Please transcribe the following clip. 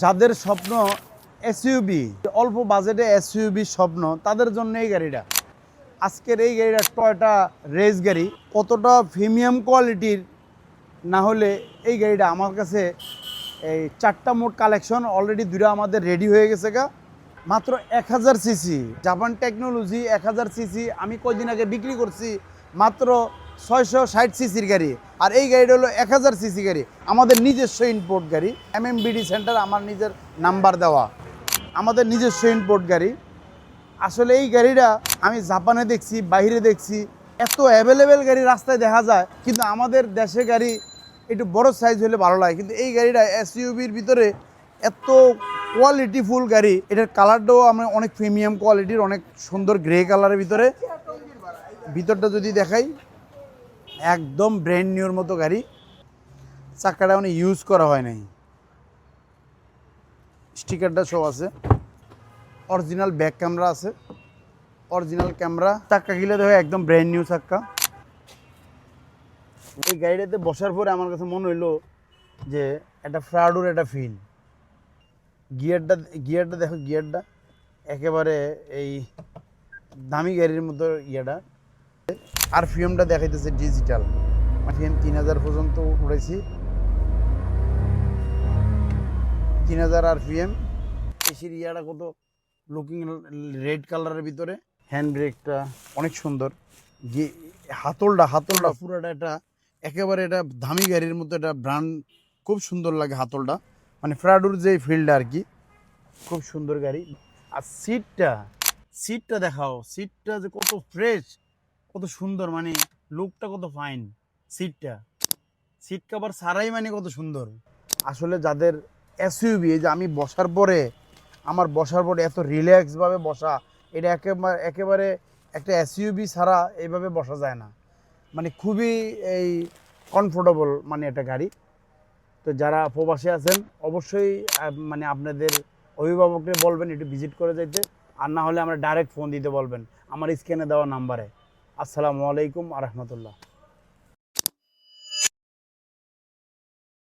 যাদের স্বপ্ন এসইউভি, অল্প বাজেটে এসইউভি স্বপ্ন, তাদের জন্য এই গাড়িটা। আজকের এই গাড়িটা টয়োটা রেস গাড়ি, কতটা প্রিমিয়াম কোয়ালিটির না হলে এই গাড়িটা আমার কাছে এই 4টা মোট কালেকশন অলরেডি 2টা আমাদের রেডি হয়ে গেছে গা। মাত্র 1000 সিসি জাপান টেকনোলজি 1000 সিসি আমি কয়দিন আগে বিক্রি করছি মাত্র 660 সিসির গাড়ি। আর এই গাড়িটা হলো 1000 সিসি গাড়ি, আমাদের নিজস্ব ইম্পোর্ট গাড়ি। এমএমবিডি সেন্টার আমার নিজের নাম্বার দেওয়া, আমাদের নিজস্ব ইম্পোর্ট গাড়ি। আসলে এই গাড়িটা আমি জাপানে দেখছি, বাইরে দেখছি, এত অ্যাভেলেবেল গাড়ি রাস্তায় দেখা যায়, কিন্তু আমাদের দেশে গাড়ি একটু বড় সাইজ হলে ভালো লাগে। কিন্তু এই গাড়িটা এসইউভির ভিতরে এত কোয়ালিটিফুল গাড়ি। এটার কালারটাও আমরা অনেক প্রিমিয়াম কোয়ালিটির, অনেক সুন্দর গ্রে কালারের ভিতরে। ভিতরটা যদি দেখাই, একদম ব্র্যান্ড নিউর মতো গাড়ি। চাকাটা অনেক ইউজ করা হয় নাই, স্টিকারটা সব আছে। অরিজিনাল ব্যাক ক্যামেরা আছে, অরিজিনাল ক্যামেরা। চাক্কা গিলে দেখো একদম ব্র্যান্ড নিউ চাক্কা। এই গাড়িটাতে বসার পরে আমার কাছে মনে হইলো যে একটা প্রাউডের একটা ফিল। গিয়ারটা দেখো, গিয়ারটা একেবারে এই দামি গাড়ির মতো। ইয়েটা আরপিএমটা দেখাইতেছে ডিজিটাল। আরপিএম 3000 পর্যন্ত উড়াইছি, 3000 আরপিএম। এসির ইয়াটা কত লুকিং রেড কালারের ভিতরে। হ্যান্ড ব্রেকটা অনেক সুন্দর। হাতলটা পুরোটা এটা একেবারে এটা দামি গাড়ির মতো, এটা ব্র্যান্ড খুব সুন্দর লাগে হাতলটা, মানে প্রাডুর যে ফিল্ডটা আর কি। খুব সুন্দর গাড়ি। আর সিটটা দেখাও, সিটটা যে কত ফ্রেশ, কত সুন্দর, মানে লুকটা কত ফাইন। সিট কভার সারাই মানে কত সুন্দর। আসলে যাদের এসইউভি, এই যে আমি বসার পরে এত রিল্যাক্সভাবে বসা, এটা একেবারে একটা এসইউভি ছাড়া এইভাবে বসা যায় না। মানে খুবই এই কমফোর্টেবল মানে একটা গাড়ি। তো যারা প্রবাসী আছেন অবশ্যই মানে আপনাদের অভিভাবককে বলবেন একটু ভিজিট করে যাইতে, আর না হলে আমরা ডাইরেক্ট ফোন দিতে বলবেন আমার স্ক্রিনে দেওয়া নাম্বারে। আসসালামু আলাইকুম আ রহমতুল্লাহ।